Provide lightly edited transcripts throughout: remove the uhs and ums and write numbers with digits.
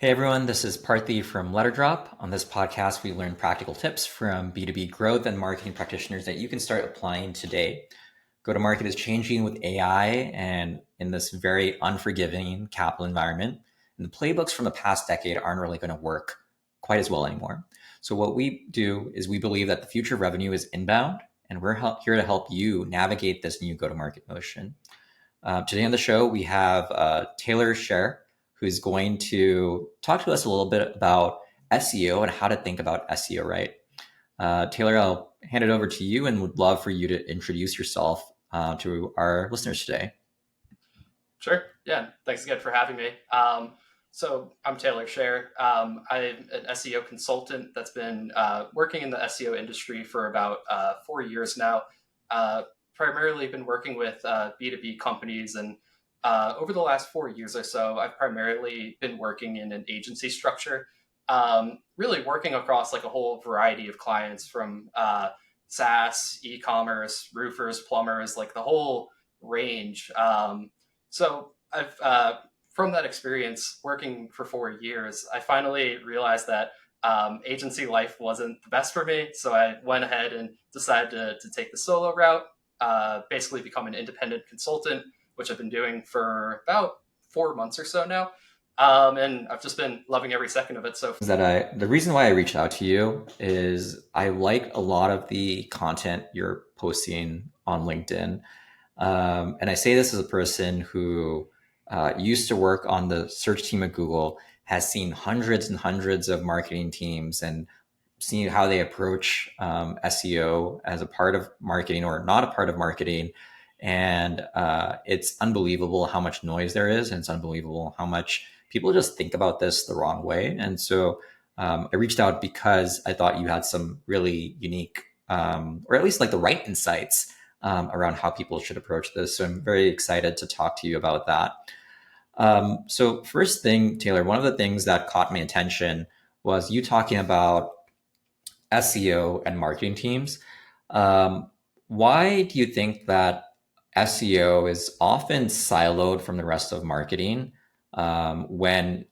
Hey everyone, this is Parthi from Letterdrop. On this podcast, we learn practical tips from B2B growth and marketing practitioners that you can start applying today. Go to market is changing with AI and in this very unforgiving capital environment. And the playbooks from the past decade aren't really going to work quite as well anymore. So, what we do is we believe that the future of revenue is inbound, and we're here to help you navigate this new go to market motion. Today on the show, we have Taylor Scher, who's going to talk to us a little bit about SEO and how to think about SEO right. Taylor, I'll hand it over to you and would love for you to introduce yourself to our listeners today. Sure. Yeah. Thanks again for having me. So I'm Taylor Scher. I'm an SEO consultant that's been working in the SEO industry for about 4 years now. Primarily been working with B2B companies, and over the last 4 years or so, I've primarily been working in an agency structure, really working across like a whole variety of clients from SaaS, e-commerce, roofers, plumbers, like the whole range. So I've from that experience working for 4 years, I finally realized that agency life wasn't the best for me. So I went ahead and decided to take the solo route, basically become an independent consultant, which I've been doing for about 4 months or so now. And I've just been loving every second of it. So The reason why I reached out to you is I like a lot of the content you're posting on LinkedIn. And I say this as a person who used to work on the search team at Google, has seen hundreds and hundreds of marketing teams and seen how they approach SEO as a part of marketing or not a part of marketing. And it's unbelievable how much noise there is. And it's unbelievable how much people just think about this the wrong way. And so I reached out because I thought you had some really unique, or at least like the right insights around how people should approach this. So I'm very excited to talk to you about that. So first thing, Taylor, one of the things that caught my attention was you talking about SEO and marketing teams. Why do you think that SEO is often siloed from the rest of marketing when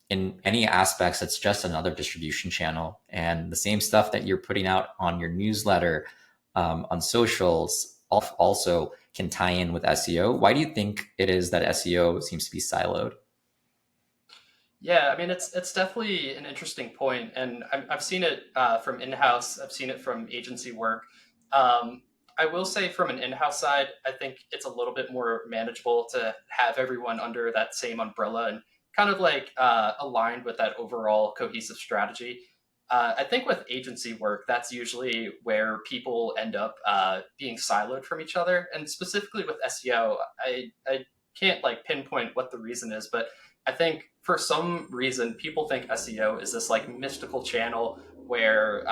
in any aspects it's just another distribution channel and the same stuff that you're putting out on your newsletter, on socials also can tie in with SEO? Why do you think it is that SEO seems to be siloed? yeah, I mean it's definitely an interesting point, and I've seen it from in-house. I've seen it from agency work. I will say from an in-house side, I think it's a little bit more manageable to have everyone under that same umbrella and kind of like aligned with that overall cohesive strategy. I think with agency work, that's usually where people end up being siloed from each other, and specifically with SEO, I can't like pinpoint what the reason is, but I think for some reason people think SEO is this like mystical channel where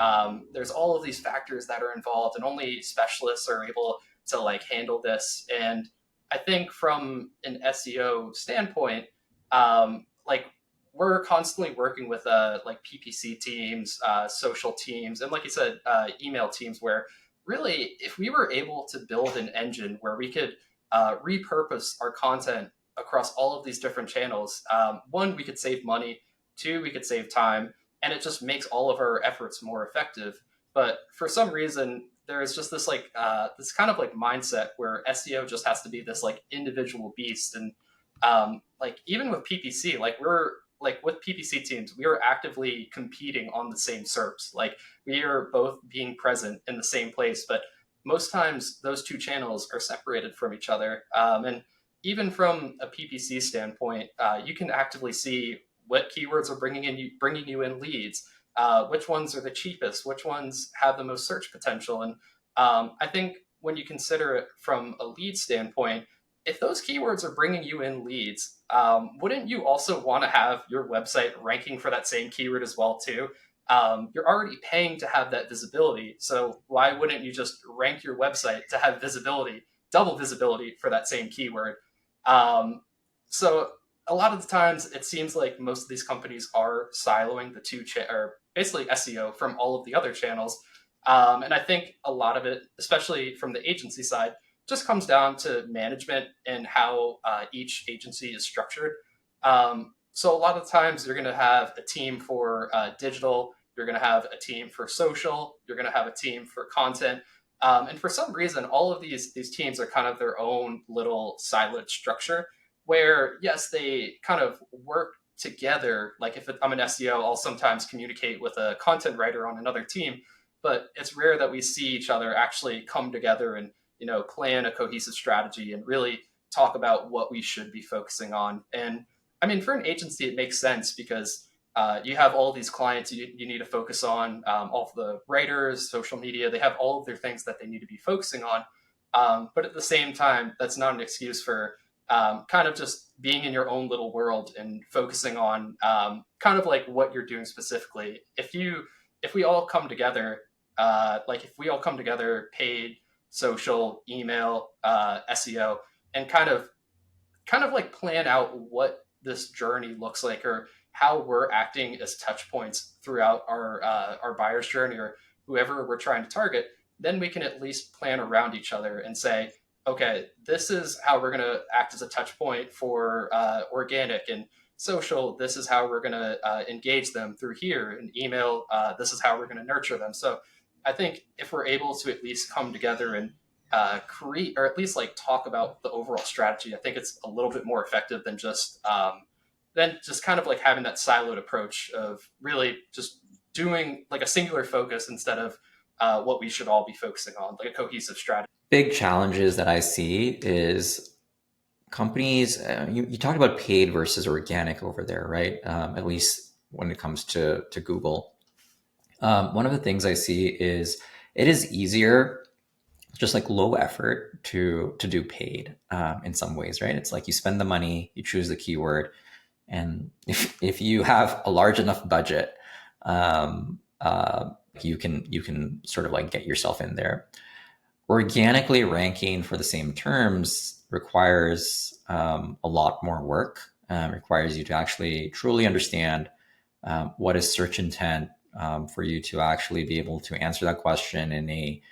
there's all of these factors that are involved, and only specialists are able to like handle this. And I think from an SEO standpoint, like we're constantly working with like PPC teams, social teams, and like you said, email teams. Where really, if we were able to build an engine where we could repurpose our content across all of these different channels, one, we could save money. Two, we could save time, and it just makes all of our efforts more effective. But for some reason, there is just this like this kind of like mindset where SEO just has to be this like individual beast. And like even with PPC, like we're like with PPC teams, we are actively competing on the same SERPs. Like we are both being present in the same place, but most times those two channels are separated from each other. And even from a PPC standpoint, you can actively see what keywords are bringing you in leads, which ones are the cheapest, which ones have the most search potential. And I think when you consider it from a lead standpoint, if those keywords are bringing you in leads, wouldn't you also want to have your website ranking for that same keyword as well too? You're already paying to have that visibility, so why wouldn't you just rank your website to have visibility, double visibility for that same keyword? Um, so a lot of the times, it seems like most of these companies are siloing the or basically SEO from all of the other channels. And I think a lot of it, especially from the agency side, just comes down to management and how each agency is structured. So a lot of times you're going to have a team for digital, you're going to have a team for social, you're going to have a team for content. And for some reason, all of these teams are kind of their own little siloed structure where, yes, they kind of work together. Like if I'm an SEO, I'll sometimes communicate with a content writer on another team, but it's rare that we see each other actually come together and, plan a cohesive strategy and really talk about what we should be focusing on. And I mean, for an agency, it makes sense because you have all these clients you need to focus on, all of the writers, social media, they have all of their things that they need to be focusing on. But at the same time, that's not an excuse for kind of just being in your own little world and focusing on kind of like what you're doing specifically. If we all come together, if we all come together, paid, social, email, SEO, and kind of like plan out what this journey looks like or how we're acting as touch points throughout our buyer's journey or whoever we're trying to target, then we can at least plan around each other and say, okay, this is how we're going to act as a touch point for organic and social. This is how we're going to engage them through here and email. This is how we're going to nurture them. So I think if we're able to at least come together and create or at least like talk about the overall strategy, I think it's a little bit more effective than just kind of like having that siloed approach of really just doing like a singular focus instead of what we should all be focusing on, like a cohesive strategy. Big challenges that I see is companies, you talked about paid versus organic over there, right? At least when it comes to Google. One of the things I see is it is easier, just like low effort to do paid in some ways, right? It's like you spend the money, you choose the keyword, and if you have a large enough budget, you can sort of like get yourself in there. Organically ranking for the same terms requires a lot more work. Requires you to actually truly understand what is search intent, for you to actually be able to answer that question in a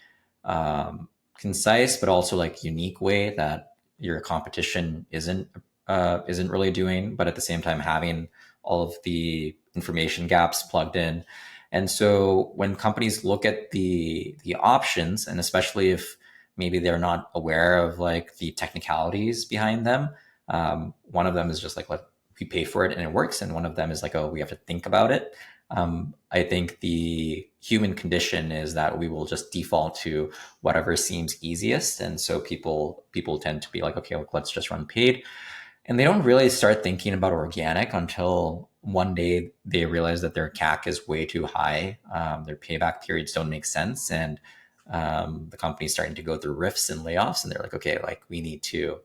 concise but also like unique way that your competition isn't really doing, but at the same time having all of the information gaps plugged in. And so when companies look at the options, and especially if maybe they're not aware of like the technicalities behind them, one of them is just like, let we pay for it and it works, and one of them is like, oh, we have to think about it. I think the human condition is that we will just default to whatever seems easiest, and so people tend to be like, okay, look, let's just run paid, and they don't really start thinking about organic until one day they realize that their CAC is way too high. Their payback periods don't make sense, and the company's starting to go through rifts and layoffs, and they're like, okay, like we need to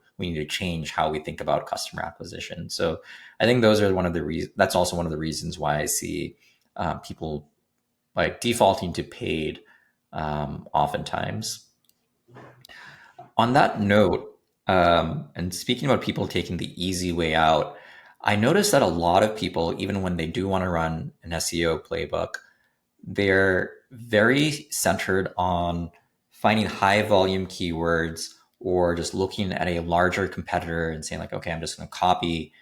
change how we think about customer acquisition. So I think those are one of the reasons. That's also one of the reasons why I see people like defaulting to paid oftentimes. On that note, and speaking about people taking the easy way out, I noticed that a lot of people, even when they do want to run an SEO playbook, they're very centered on finding high volume keywords or just looking at a larger competitor and saying like, okay, I'm just going to copy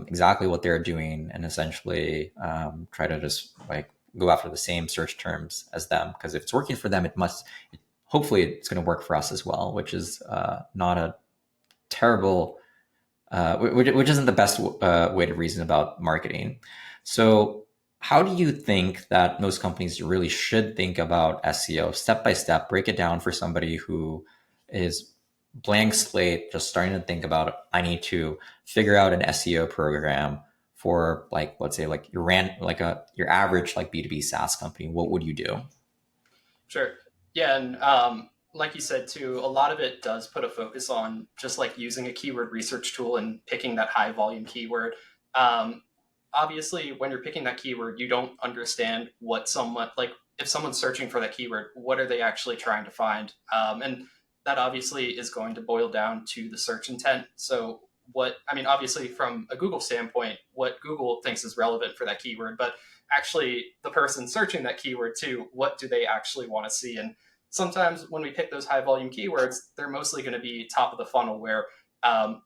exactly what they're doing and essentially try to just like go after the same search terms as them. Because if it's working for them, hopefully it's going to work for us as well, which is not a terrible, which isn't the best way to reason about marketing. So how do you think that most companies really should think about SEO step by step, break it down for somebody who is blank slate, just starting to think about, I need to figure out an SEO program for like, let's say like your average like B2B SaaS company, what would you do? Sure. Yeah, and like you said too, a lot of it does put a focus on just like using a keyword research tool and picking that high volume keyword. Um, Obviously, when you're picking that keyword, you don't understand what someone like if someone's searching for that keyword, what are they actually trying to find? And that obviously is going to boil down to the search intent. So what I mean, obviously from a Google standpoint, what Google thinks is relevant for that keyword, but actually the person searching that keyword too, what do they actually want to see? And sometimes when we pick those high volume keywords, they're mostly going to be top of the funnel where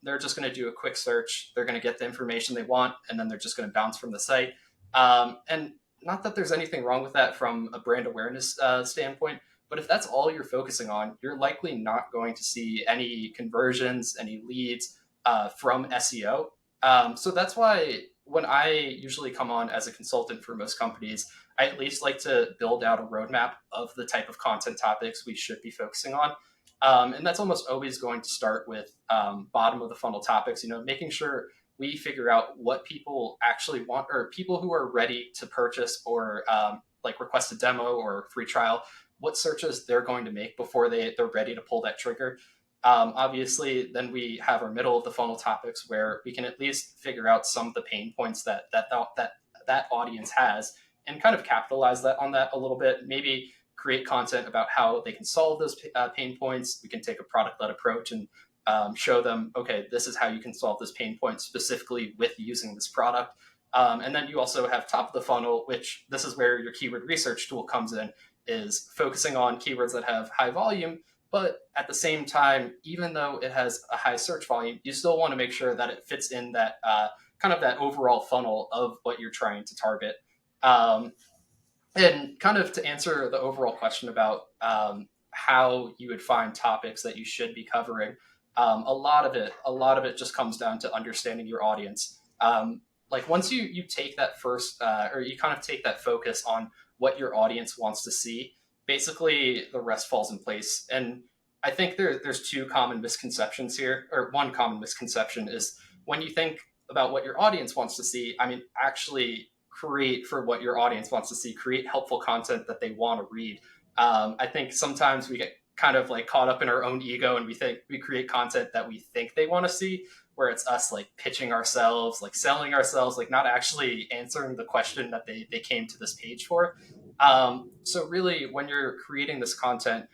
They're just going to do a quick search. They're going to get the information they want, and then they're just going to bounce from the site. And not that there's anything wrong with that from a brand awareness standpoint, but if that's all you're focusing on, you're likely not going to see any conversions, any leads from SEO. So that's why when I usually come on as a consultant for most companies, I at least like to build out a roadmap of the type of content topics we should be focusing on. And that's almost always going to start with bottom of the funnel topics, making sure we figure out what people actually want, or people who are ready to purchase or like request a demo or free trial, what searches they're going to make before they're ready to pull that trigger. Obviously, then we have our middle of the funnel topics where we can at least figure out some of the pain points that audience has, and kind of capitalize on that a little bit. Maybe create content about how they can solve those pain points. We can take a product-led approach and show them, okay, this is how you can solve this pain point specifically with using this product. And then you also have top of the funnel, which this is where your keyword research tool comes in, is focusing on keywords that have high volume, but at the same time, even though it has a high search volume, you still want to make sure that it fits in that kind of that overall funnel of what you're trying to target. And kind of to answer the overall question about how you would find topics that you should be covering, a lot of it just comes down to understanding your audience. Like once you take that first, or you kind of take that focus on what your audience wants to see, basically the rest falls in place. And I think there's two common misconceptions here, or one common misconception is when you think about what your audience wants to see, I mean, actually create for what your audience wants to see, create helpful content that they want to read. I think sometimes we get kind of like caught up in our own ego and we think we create content that we think they want to see, where it's us like pitching ourselves, like selling ourselves, like not actually answering the question that they came to this page for. So really, when you're creating this content,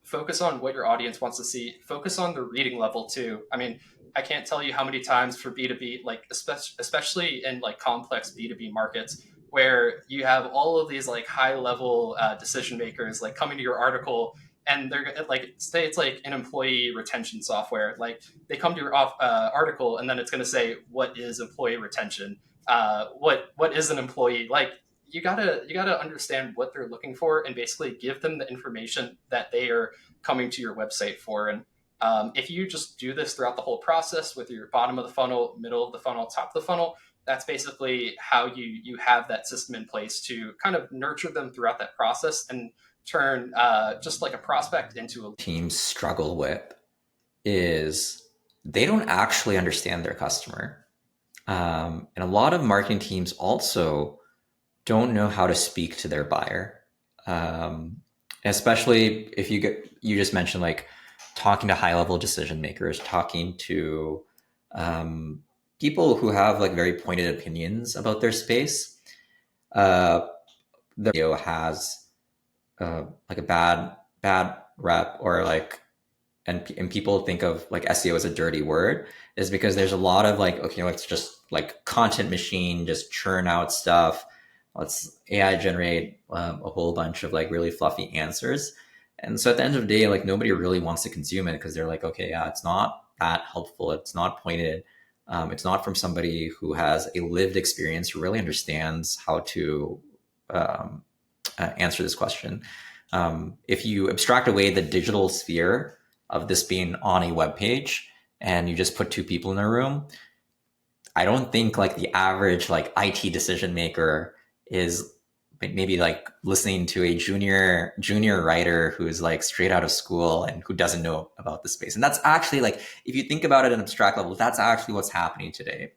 focus on what your audience wants to see, focus on the reading level too. I mean, I can't tell you how many times for B2B, like especially in like complex B2B markets, where you have all of these like high level decision makers like coming to your article, and they're like, say it's like an employee retention software, like they come to your article and then it's going to say, what is employee retention? What is an employee? Like you gotta understand what they're looking for and basically give them the information that they are coming to your website for. And if you just do this throughout the whole process with your bottom of the funnel, middle of the funnel, top of the funnel, that's basically how you have that system in place to kind of nurture them throughout that process and turn just like a prospect into a teams struggle with is they don't actually understand their customer. And a lot of marketing teams also don't know how to speak to their buyer. Especially if you just mentioned like talking to high level decision makers, talking to people who have like very pointed opinions about their space. The SEO has like a bad rep, or like, and people think of like SEO as a dirty word, is because there's a lot of like, okay, let's just like content machine, just churn out stuff. Let's AI generate a whole bunch of like really fluffy answers. And so at the end of the day, like nobody really wants to consume it because they're like, okay, yeah, it's not that helpful. It's not pointed. It's not from somebody who has a lived experience, who really understands how to answer this question. If you abstract away the digital sphere of this being on a web page and you just put two people in a room, I don't think like the average like IT decision maker is maybe like listening to a junior writer who's like straight out of school and who doesn't know about the space. And that's actually like, if you think about it at an abstract level, that's actually what's happening today.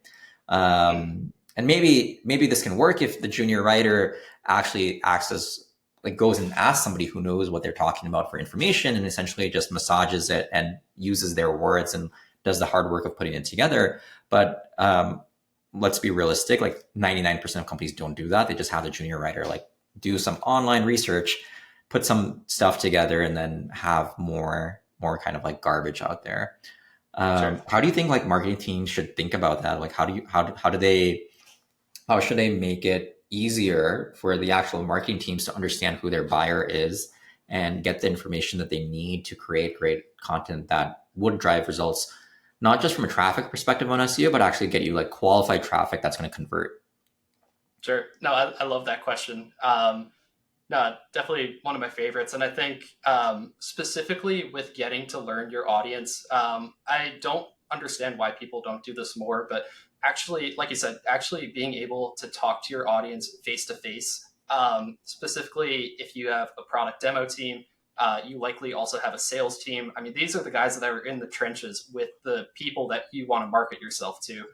And maybe this can work if the junior writer actually acts as like goes and asks somebody who knows what they're talking about for information and essentially just massages it and uses their words and does the hard work of putting it together. But let's be realistic, like 99% of companies don't do that. They just have the junior writer like do some online research, put some stuff together, and then have more kind of like garbage out there. Sure. How do you think like marketing teams should think about that? Like how should they make it easier for the actual marketing teams to understand who their buyer is and get the information that they need to create great content that would drive results not just from a traffic perspective on SEO, but actually get you like qualified traffic that's going to convert? Sure. No, I love that question. No, definitely one of my favorites. And I think specifically with getting to learn your audience, I don't understand why people don't do this more, but actually, like you said, actually being able to talk to your audience face to face, specifically if you have a product demo team, you likely also have a sales team. I mean, these are the guys that are in the trenches with the people that you want to market yourself to.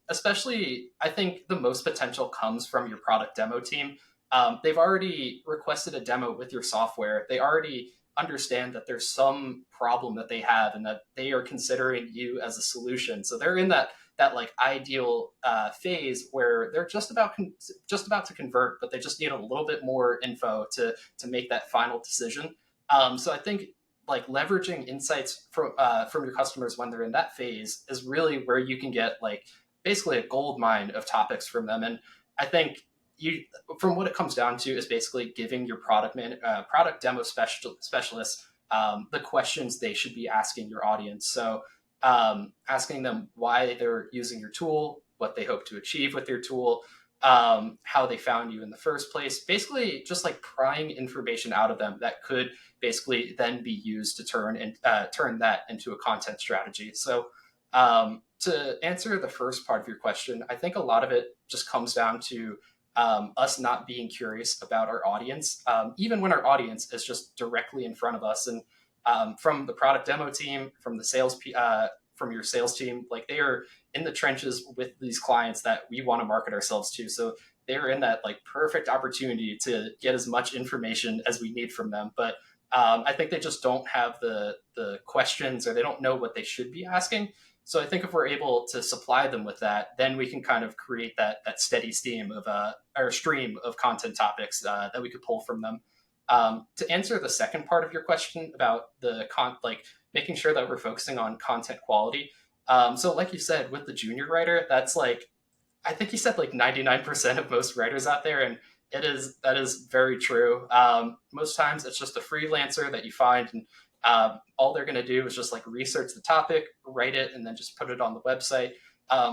Especially, I think the most potential comes from your product demo team. They've already requested a demo with your software. They already understand that there's some problem that they have and that they are considering you as a solution. So they're in that like ideal phase where they're just about to convert, but they just need a little bit more info to make that final decision. So I think like leveraging insights from your customers when they're in that phase is really where you can get like basically a gold mine of topics from them. And I think you from what it comes down to is basically giving your product demo specialists the questions they should be asking your audience. So asking them why they're using your tool, what they hope to achieve with your tool, how they found you in the first place. Basically, just like prying information out of them that could basically then be used to turn that into a content strategy. So to answer the first part of your question, I think a lot of it just comes down to us not being curious about our audience, even when our audience is just directly in front of us. And from the product demo team, from your sales team, like they are in the trenches with these clients that we want to market ourselves to. So they're in that like perfect opportunity to get as much information as we need from them. But I think they just don't have the questions, or they don't know what they should be asking. So I think if we're able to supply them with that, then we can kind of create that steady stream of or stream of content topics that we could pull from them. To answer the second part of your question about like making sure that we're focusing on content quality. So like you said, with the junior writer, that's like I think you said like 99% of most writers out there, and that is very true. Most times it's just a freelancer that you find, and all they're going to do is just like research the topic, write it, and then just put it on the website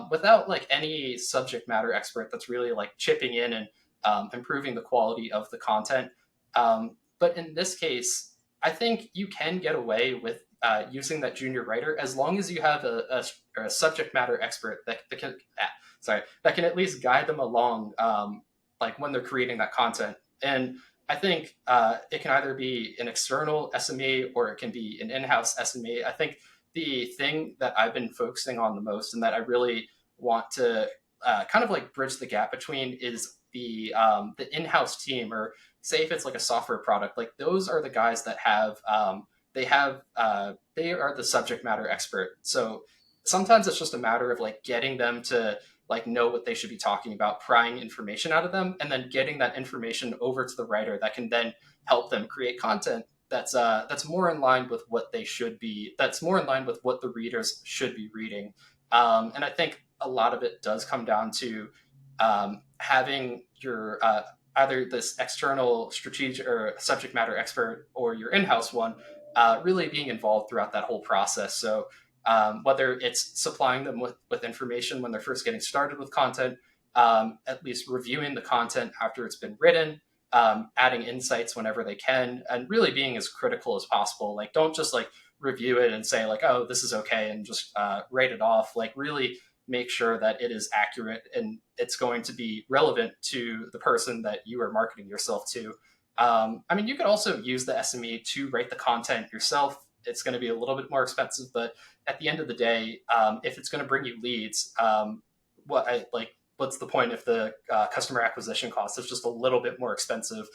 without like any subject matter expert that's really like chipping in and improving the quality of the content. But in this case, I think you can get away with using that junior writer as long as you have a subject matter expert that can at least guide them along, like when they're creating that content. And I think it can either be an external SME or it can be an in-house SME. I think the thing that I've been focusing on the most and that I really want to kind of like bridge the gap between is the in-house team, or say if it's like a software product, like those are the guys that they are the subject matter expert. So sometimes it's just a matter of like getting them to like know what they should be talking about, prying information out of them, and then getting that information over to the writer that can then help them create content that's more in line with what they should be. That's more in line with what the readers should be reading. And I think a lot of it does come down to having your either this external strategic or subject matter expert or your in-house one really being involved throughout that whole process. So whether it's supplying them with information when they're first getting started with content, at least reviewing the content after it's been written, adding insights whenever they can, and really being as critical as possible. Like, don't just like review it and say like, oh, this is okay, and just write it off. Like, really make sure that it is accurate and it's going to be relevant to the person that you are marketing yourself to. I mean, you could also use the SME to write the content yourself. It's going to be a little bit more expensive, but at the end of the day, if it's going to bring you leads, what's the point if the customer acquisition cost is just a little bit more expensive?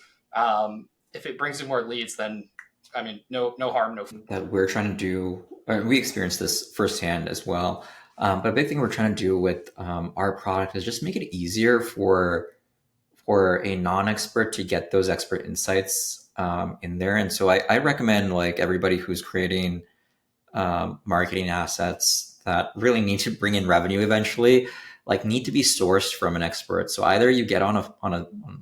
If it brings you more leads, then I mean, no harm, no. That we're trying to do, we experienced this firsthand as well. But a big thing we're trying to do with our product is just make it easier for a non-expert to get those expert insights in there. And so I recommend like everybody who's creating marketing assets that really need to bring in revenue eventually, like need to be sourced from an expert. So either you get on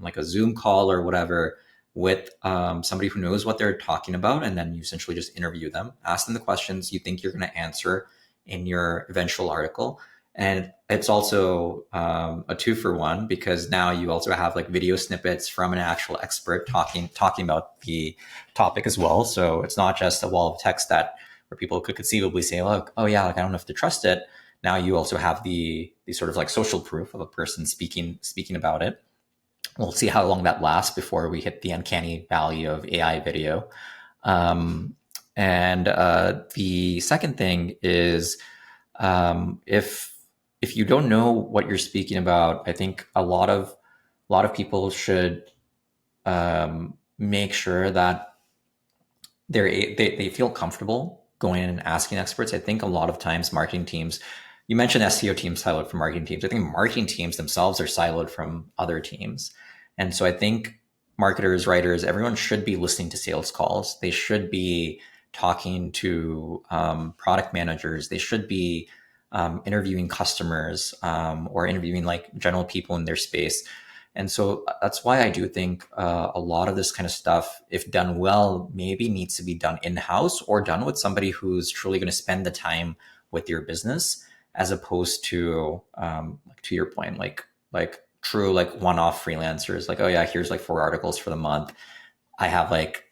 like a Zoom call or whatever with somebody who knows what they're talking about, and then you essentially just interview them, ask them the questions you think you're going to answer, in your eventual article. And it's also a 2-for-1 because now you also have like video snippets from an actual expert talking about the topic as well. So it's not just a wall of text that where people could conceivably say, "Look, oh yeah, like I don't have to trust it." Now you also have the sort of like social proof of a person speaking about it. We'll see how long that lasts before we hit the uncanny valley of AI video. Um, and the second thing is if you don't know what you're speaking about, I think a lot of people should make sure that they feel comfortable going in and asking experts. I think a lot of times marketing teams, you mentioned SEO teams siloed from marketing teams. I think marketing teams themselves are siloed from other teams. And so I think marketers, writers, everyone should be listening to sales calls. They should be talking to product managers. They should be interviewing customers or interviewing like general people in their space. And so that's why I do think a lot of this kind of stuff, if done well, maybe needs to be done in-house or done with somebody who's truly going to spend the time with your business, as opposed to to your point, like true like one-off freelancers. Like, oh yeah, here's like 4 articles for the month. I have like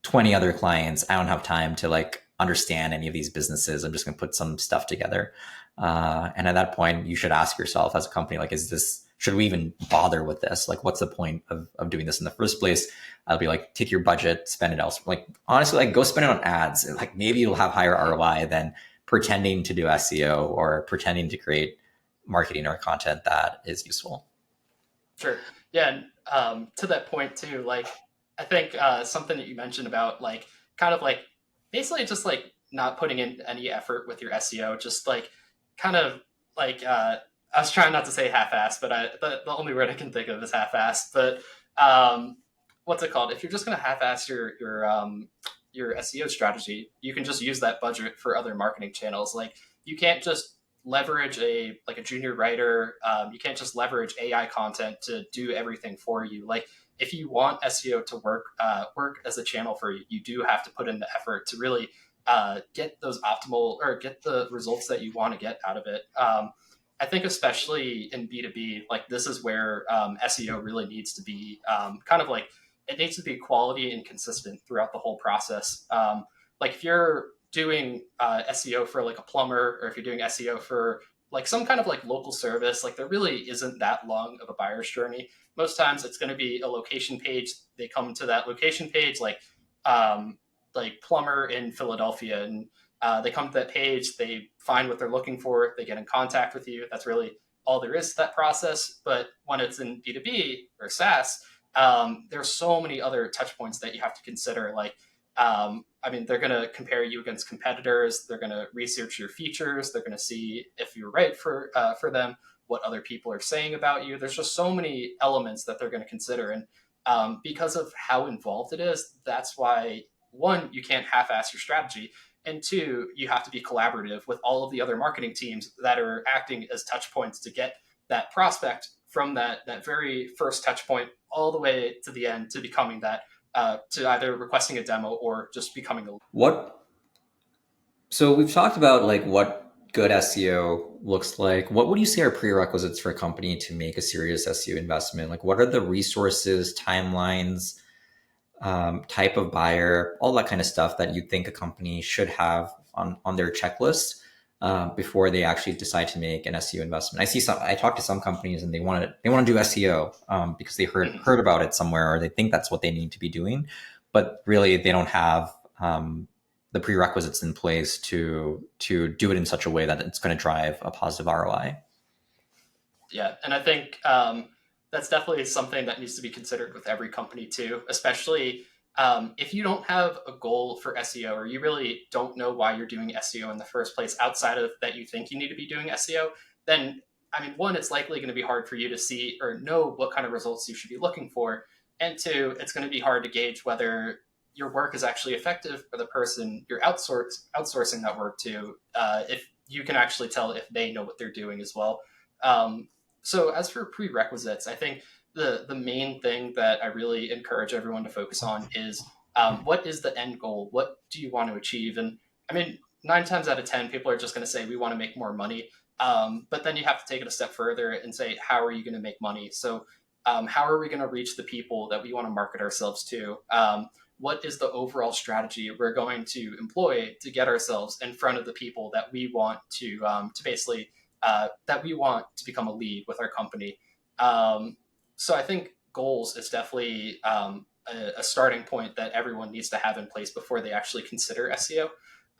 20 other clients. I don't have time to like understand any of these businesses. I'm just going to put some stuff together. And at that point, you should ask yourself as a company, like, should we even bother with this? Like, what's the point of doing this in the first place? I'll be like, take your budget, spend it else. Like, honestly, like go spend it on ads. Like maybe you'll have higher ROI than pretending to do SEO or pretending to create marketing or content that is useful. Sure. Yeah. And to that point too, like I think something that you mentioned about like kind of like basically just like not putting in any effort with your SEO, just like kind of like I was trying not to say half-assed, but the only word I can think of is half-assed. But um, what's it called? If you're just going to half-ass your SEO strategy, you can just use that budget for other marketing channels. Like you can't just leverage a junior writer. You can't just leverage AI content to do everything for you. Like if you want SEO to work as a channel for you, you do have to put in the effort to really get those optimal or get the results that you want to get out of it. I think especially in B2B, like this is where SEO really needs to be kind of like it needs to be quality and consistent throughout the whole process. Like if you're doing SEO for like a plumber, or if you're doing SEO for like some kind of like local service, like there really isn't that long of a buyer's journey. Most times it's going to be a location page. They come to that location page, like plumber in Philadelphia, and they come to that page, they find what they're looking for, they get in contact with you. That's really all there is to that process. But when it's in B2B or SaaS, there's so many other touch points that you have to consider. Like, I mean, they're going to compare you against competitors. They're going to research your features. They're going to see if you're right for them, what other people are saying about you. There's just so many elements that they're going to consider. And because of how involved it is, that's why, one, you can't half-ass your strategy. And two, you have to be collaborative with all of the other marketing teams that are acting as touch points to get that prospect from that very first touch point all the way to the end to becoming that to either requesting a demo or just becoming a. What So we've talked about like what good SEO looks like. What would you say are prerequisites for a company to make a serious SEO investment? Like what are the resources, timelines, type of buyer, all that kind of stuff that you think a company should have on their checklist before they actually decide to make an SEO investment? I talk to some companies and they want to do SEO because they heard about it somewhere or they think that's what they need to be doing, but really they don't have the prerequisites in place to do it in such a way that it's going to drive a positive ROI. Yeah, and I think that's definitely something that needs to be considered with every company too, especially if you don't have a goal for SEO or you really don't know why you're doing SEO in the first place outside of that you think you need to be doing SEO, then I mean, one, it's likely going to be hard for you to see or know what kind of results you should be looking for, and two, it's going to be hard to gauge whether your work is actually effective for the person you're outsourcing that work to, if you can actually tell if they know what they're doing as well. Um, so as for prerequisites, I think the main thing that I really encourage everyone to focus on is what is the end goal? What do you want to achieve? And I mean, nine times out of 10, people are just going to say, we want to make more money. But then you have to take it a step further and say, how are you going to make money? So how are we going to reach the people that we want to market ourselves to? What is the overall strategy we're going to employ to get ourselves in front of the people that we want to basically that we want to become a lead with our company? So I think goals is definitely a starting point that everyone needs to have in place before they actually consider SEO.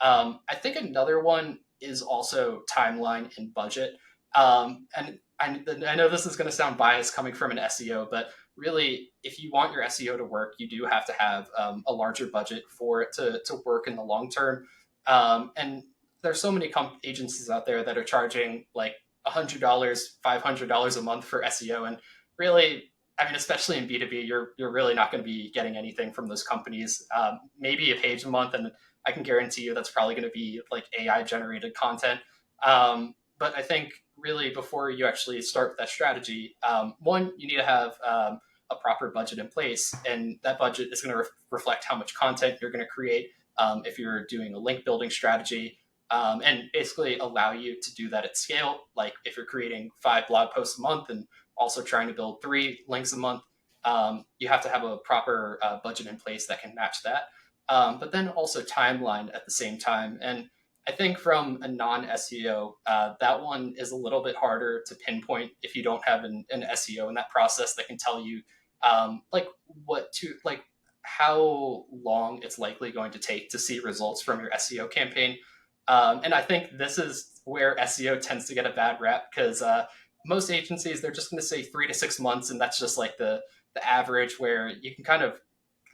I think another one is also timeline and budget. And I know this is going to sound biased coming from an SEO, but really, if you want your SEO to work, you do have to have a larger budget for it to work in the long term. And there's so many agencies out there that are charging like $100, $500 a month for SEO, and really, I mean, especially in B2B, you're really not going to be getting anything from those companies. Maybe a page a month, and I can guarantee you that's probably going to be like AI generated content. But I think really before you actually start that strategy, one, you need to have a proper budget in place, and that budget is going to reflect how much content you're going to create. If you're doing a link building strategy, and basically allow you to do that at scale. Like if you're creating 5 blog posts a month and also trying to build 3 links a month, you have to have a proper budget in place that can match that. But then also timeline at the same time. And I think from a non SEO, that one is a little bit harder to pinpoint if you don't have an SEO in that process that can tell you like what to like how long it's likely going to take to see results from your SEO campaign. And I think this is where SEO tends to get a bad rap because most agencies, they're just going to say 3 to 6 months, and that's just like the average where you can kind of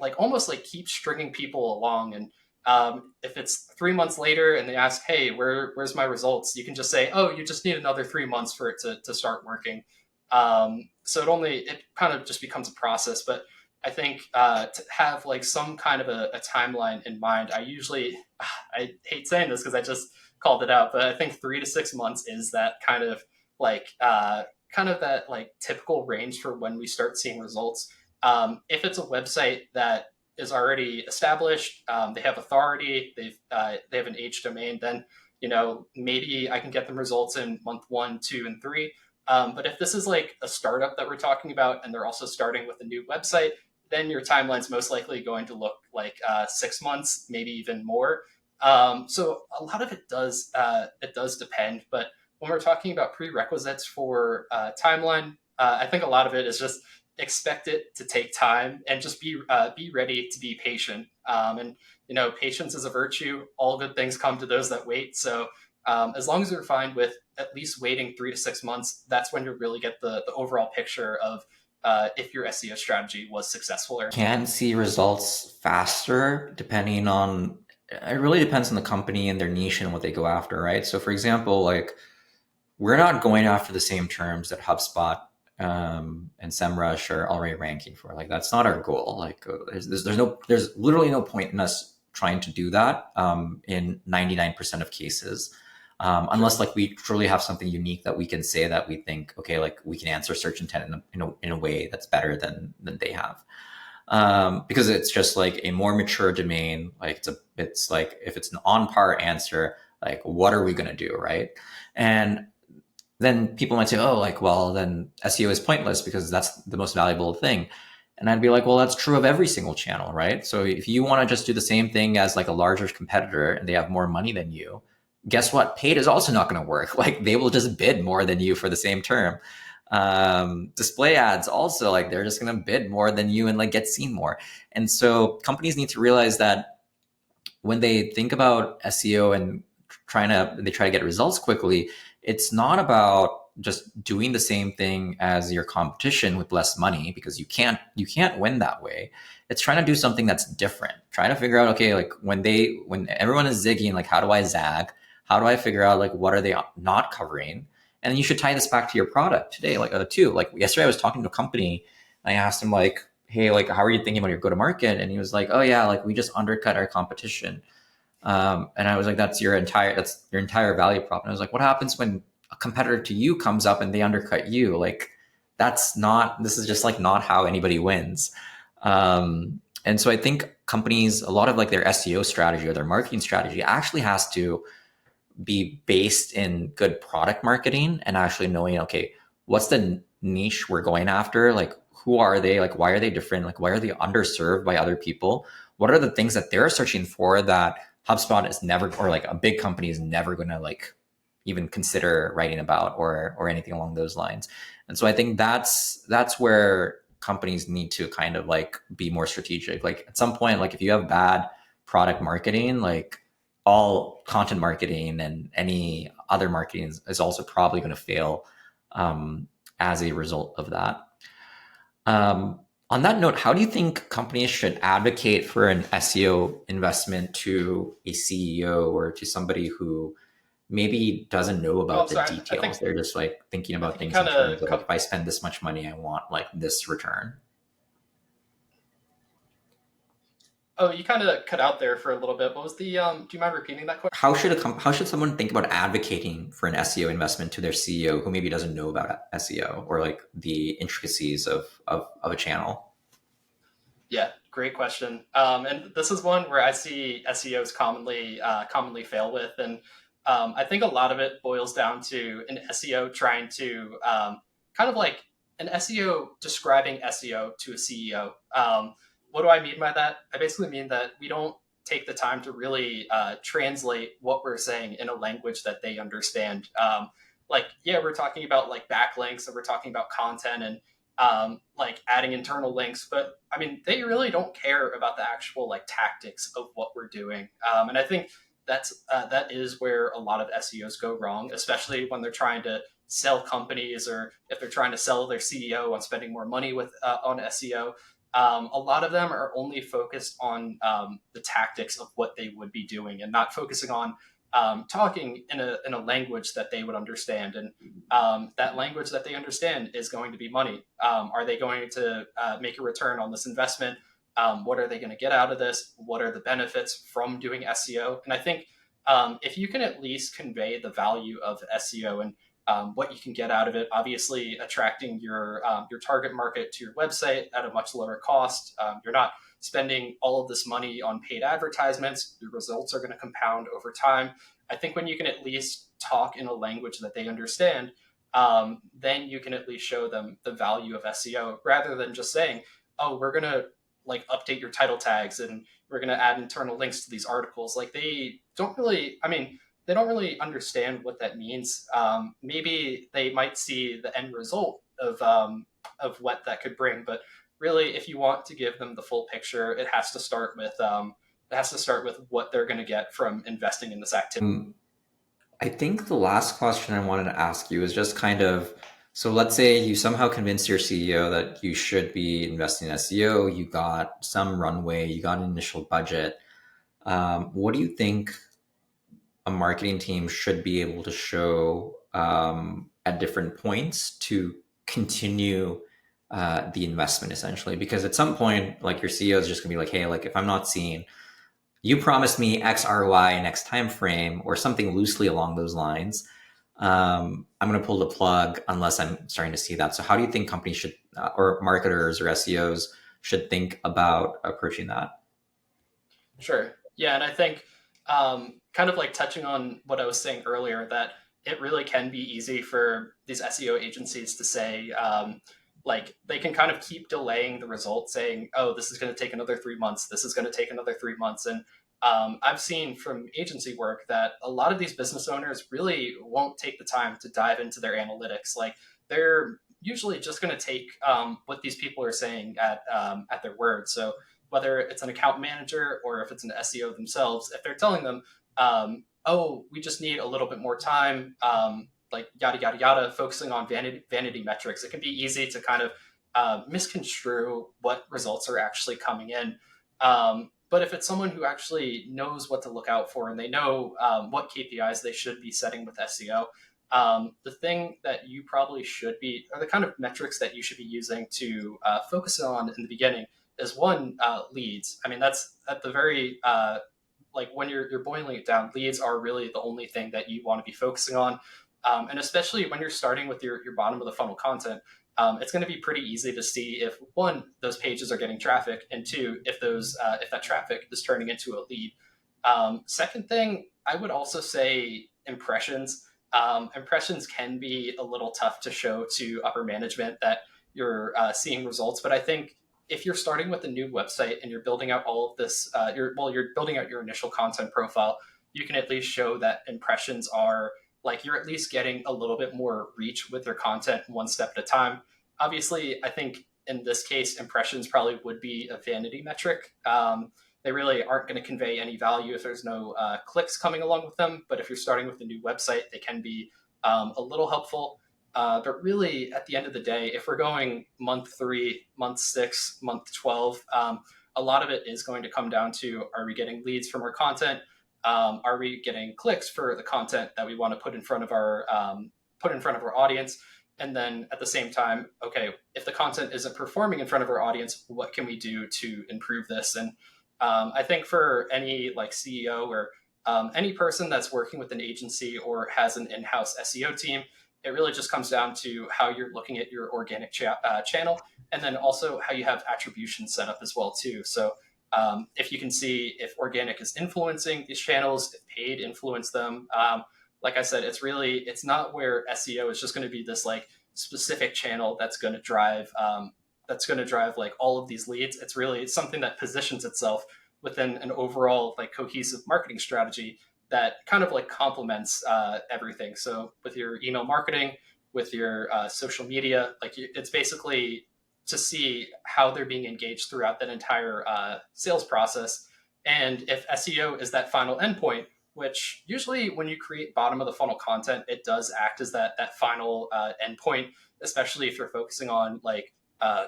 like almost like keep stringing people along. And if it's 3 months later and they ask, hey, where's my results? You can just say, oh, you just need another 3 months for it to start working. So it kind of just becomes a process. But I think to have like some kind of a timeline in mind, I hate saying this because I just called it out, but I think 3 to 6 months is that kind of that like typical range for when we start seeing results. If it's a website that is already established, they have authority, they have an H domain, then maybe I can get them results in month 1, 2, and 3. But if this is like a startup that we're talking about, and they're also starting with a new website, then your timeline's most likely going to look like 6 months, maybe even more. So a lot of it does depend. But when we're talking about prerequisites for timeline, I think a lot of it is just expect it to take time and just be ready to be patient. And patience is a virtue. All good things come to those that wait. So as long as you're fine with at least waiting 3 to 6 months, that's when you really get the overall picture of if your SEO strategy was successful or Can see results faster depending on, it really depends on the company and their niche and what they go after, right? So for example, like we're not going after the same terms that HubSpot and SEMrush are already ranking for. Like that's not our goal. Like there's literally no point in us trying to do that in 99% of cases. Unless like we truly have something unique that we can say that we think, okay, like we can answer search intent in a way that's better than they have. Because it's just like a more mature domain. Like it's like, if it's an on par answer, like what are we going to do? Right. And then people might say, oh, like, well, then SEO is pointless because that's the most valuable thing. And I'd be like, well, that's true of every single channel, right? So if you want to just do the same thing as like a larger competitor and they have more money than you, guess what? Paid is also not going to work. Like they will just bid more than you for the same term. Display ads also, like they're just going to bid more than you and like get seen more. And so companies need to realize that when they think about SEO and they try to get results quickly, it's not about just doing the same thing as your competition with less money, because you can't win that way. It's trying to do something that's different, trying to figure out, okay, like when everyone is zigging, like how do I zag? How do I figure out like what are they not covering? And you should tie this back to your product today, like too. Like yesterday I was talking to a company, and I asked him like, hey, like how are you thinking about your go-to-market? And he was like, oh yeah, like we just undercut our competition. And I was like, that's your entire value prop. And I was like, what happens when a competitor to you comes up and they undercut you? Like, this is just like not how anybody wins. And so I think companies, a lot of like their SEO strategy or their marketing strategy actually has to be based in good product marketing and actually knowing, okay, what's the niche we're going after? Like, who are they? Like, why are they different? Like, why are they underserved by other people? What are the things that they're searching for that HubSpot is never, or like a big company is never going to like even consider writing about or anything along those lines. And so I think that's where companies need to kind of like be more strategic. Like at some point, like if you have bad product marketing, like all content marketing and any other marketing is also probably going to fail as a result of that. On that note, how do you think companies should advocate for an SEO investment to a CEO or to somebody who maybe doesn't know Oh, I'm about the sorry. details? They're just like thinking I about think you things in kind terms of of like, cut. if I spend this much money, I want like this return. Oh, you kind of cut out there for a little bit. What was the? Do you mind repeating that question? How should someone think about advocating for an SEO investment to their CEO who maybe doesn't know about SEO or like the intricacies of a channel? Yeah, great question. And this is one where I see SEOs commonly fail with, and I think a lot of it boils down to an SEO trying to kind of like an SEO describing SEO to a CEO. What do I mean by that? I basically mean that we don't take the time to really translate what we're saying in a language that they understand. Like, yeah, we're talking about like backlinks, and we're talking about content and like adding internal links, but I mean, they really don't care about the actual like tactics of what we're doing. And I think that is where a lot of SEOs go wrong, especially when they're trying to sell companies or if they're trying to sell their CEO on spending more money with on SEO. A lot of them are only focused on the tactics of what they would be doing and not focusing on talking in a language that they would understand. And that language that they understand is going to be money. Are they going to make a return on this investment? What are they going to get out of this? What are the benefits from doing SEO? And I think if you can at least convey the value of SEO and what you can get out of it, obviously attracting your target market to your website at a much lower cost. You're not spending all of this money on paid advertisements. The results are going to compound over time. I think when you can at least talk in a language that they understand, then you can at least show them the value of SEO rather than just saying, "Oh, we're gonna like update your title tags and we're gonna add internal links to these articles." Like they don't really. I mean, they don't really understand what that means. Maybe they might see the end result of what that could bring, but really, if you want to give them the full picture, it has to start with what they're going to get from investing in this activity. I think the last question I wanted to ask you is just kind of, so let's say you somehow convinced your CEO that you should be investing in SEO, you got some runway, you got an initial budget. What do you think a marketing team should be able to show at different points to continue the investment essentially? Because at some point, like your CEO is just gonna be like, hey, like if I'm not seeing, you promised me X ROI in X time frame or something loosely along those lines. I'm going to pull the plug unless I'm starting to see that. So how do you think companies should, or marketers or SEOs should think about approaching that? Sure. Yeah, and I think kind of like touching on what I was saying earlier, that it really can be easy for these SEO agencies to say, like, they can kind of keep delaying the results, saying, "Oh, this is going to take another 3 months. This is going to take another 3 months." And I've seen from agency work that a lot of these business owners really won't take the time to dive into their analytics. Like, they're usually just going to take what these people are saying at their word. So whether it's an account manager or if it's an SEO themselves, if they're telling them, "Oh, we just need a little bit more time," like yada yada yada, focusing on vanity metrics, it can be easy to kind of misconstrue what results are actually coming in. But if it's someone who actually knows what to look out for and they know what KPIs they should be setting with SEO, the thing that you probably should be, or the kind of metrics that you should be using to focus on in the beginning is one, leads. I mean, that's at the very like when you're boiling it down, leads are really the only thing that you want to be focusing on, and especially when you're starting with your bottom of the funnel content. it's going to be pretty easy to see if one, those pages are getting traffic, and two, if that traffic is turning into a lead. Second thing, I would also say impressions. Impressions can be a little tough to show to upper management that you're seeing results, but I think if you're starting with a new website and you're building out all of this, you're building out your initial content profile, you can at least show that impressions are like you're at least getting a little bit more reach with your content one step at a time. Obviously, I think in this case, impressions probably would be a vanity metric. They really aren't going to convey any value if there's no clicks coming along with them. But if you're starting with a new website, they can be a little helpful. But really, at the end of the day, if we're going month 3, month 6, month 12, a lot of it is going to come down to, are we getting leads from our content? Are we getting clicks for the content that we want to put in front of our audience? And then at the same time, okay, if the content isn't performing in front of our audience, what can we do to improve this? And I think for any like CEO or any person that's working with an agency or has an in-house SEO team, it really just comes down to how you're looking at your organic channel, and then also how you have attribution set up as well too. So if you can see if organic is influencing these channels, if paid influence them, like I said, it's not where SEO is just going to be this like specific channel that's going to drive like all of these leads. It's really something that positions itself within an overall like cohesive marketing strategy that kind of like complements everything. So with your email marketing, with your social media, like it's basically to see how they're being engaged throughout that entire sales process. And if SEO is that final endpoint, which usually when you create bottom of the funnel content, it does act as that final endpoint, especially if you're focusing on like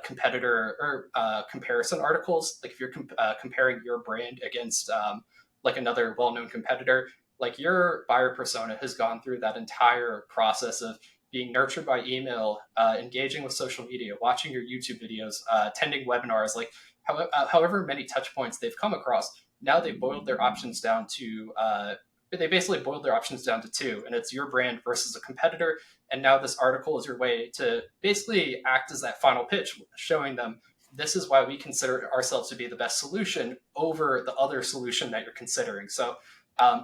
competitor or comparison articles. Like if you're comparing your brand against like another well-known competitor, like your buyer persona has gone through that entire process of being nurtured by email, engaging with social media, watching your YouTube videos, attending webinars, like however many touch points they've come across. Now they boiled their options down to they basically boiled their options down to two, and it's your brand versus a competitor. And now this article is your way to basically act as that final pitch, showing them this is why we consider ourselves to be the best solution over the other solution that you're considering. So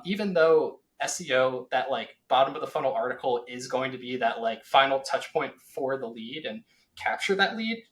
even though SEO, that like bottom of the funnel article is going to be that like final touch point for the lead and capture that lead,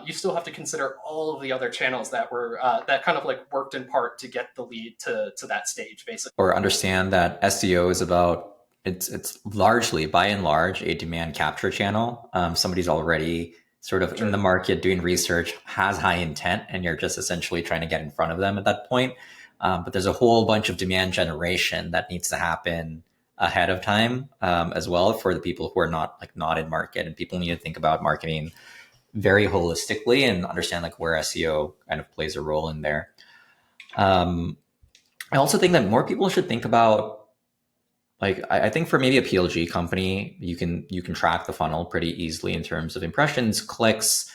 you still have to consider all of the other channels that were that kind of like worked in part to get the lead to that stage, basically. Or understand that SEO is about, it's largely by and large a demand capture channel. Somebody's already sort of in the market doing research, has high intent, and you're just essentially trying to get in front of them at that point. But there's a whole bunch of demand generation that needs to happen ahead of time as well for the people who are not in market, and people need to think about marketing very holistically and understand like where SEO kind of plays a role in there. I also think that more people should think about, like, I think for maybe a PLG company, you can track the funnel pretty easily in terms of impressions, clicks,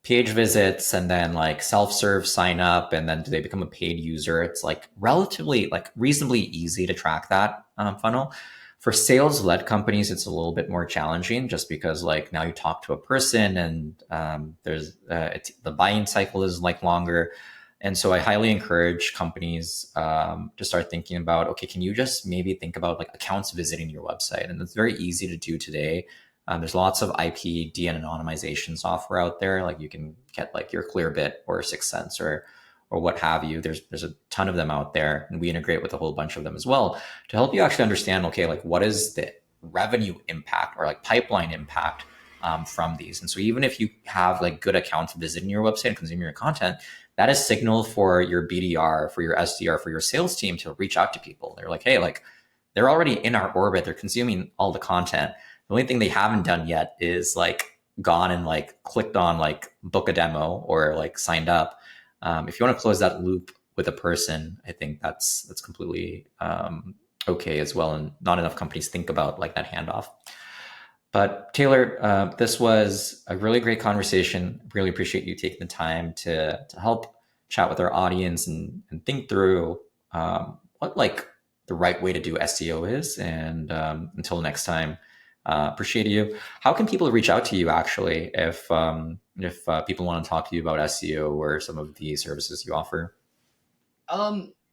page visits, and then like self-serve sign up, and then do they become a paid user? It's like relatively like reasonably easy to track that funnel. For sales-led companies, it's a little bit more challenging just because like now you talk to a person and there's the buying cycle is like longer. And so I highly encourage companies to start thinking about, okay, can you just maybe think about like accounts visiting your website? And it's very easy to do today. There's lots of IP de-anonymization software out there. Like you can get like your Clearbit or 6sense or what have you. There's a ton of them out there, and we integrate with a whole bunch of them as well to help you actually understand, okay, like what is the revenue impact or like pipeline impact from these. And so even if you have like good accounts visiting your website and consuming your content, that is signal for your BDR, for your SDR, for your sales team to reach out to people. They're like, hey, like they're already in our orbit. They're consuming all the content. The only thing they haven't done yet is like gone and like clicked on like book a demo or like signed up. If you want to close that loop with a person, I think that's completely okay as well. And not enough companies think about like that handoff. But Taylor, this was a really great conversation. Really appreciate you taking the time to help chat with our audience and think through what like the right way to do SEO is. And until next time, Appreciate you. How can people reach out to you actually if people want to talk to you about SEO or some of the services you offer?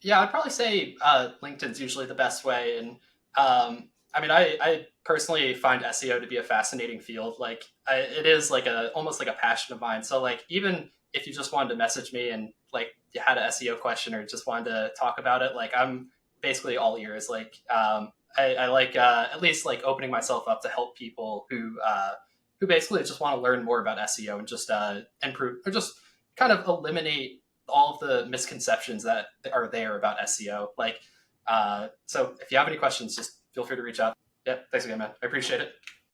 Yeah, I'd probably say LinkedIn's usually the best way. And I mean, I personally find SEO to be a fascinating field. Like, it is like a almost like a passion of mine. So, like, even if you just wanted to message me and like you had an SEO question or just wanted to talk about it, like, I'm basically all ears. Like, I like at least like opening myself up to help people who basically just want to learn more about SEO and just improve or just kind of eliminate all of the misconceptions that are there about SEO. Like, so if you have any questions, just feel free to reach out. Yeah, thanks again, man. I appreciate it.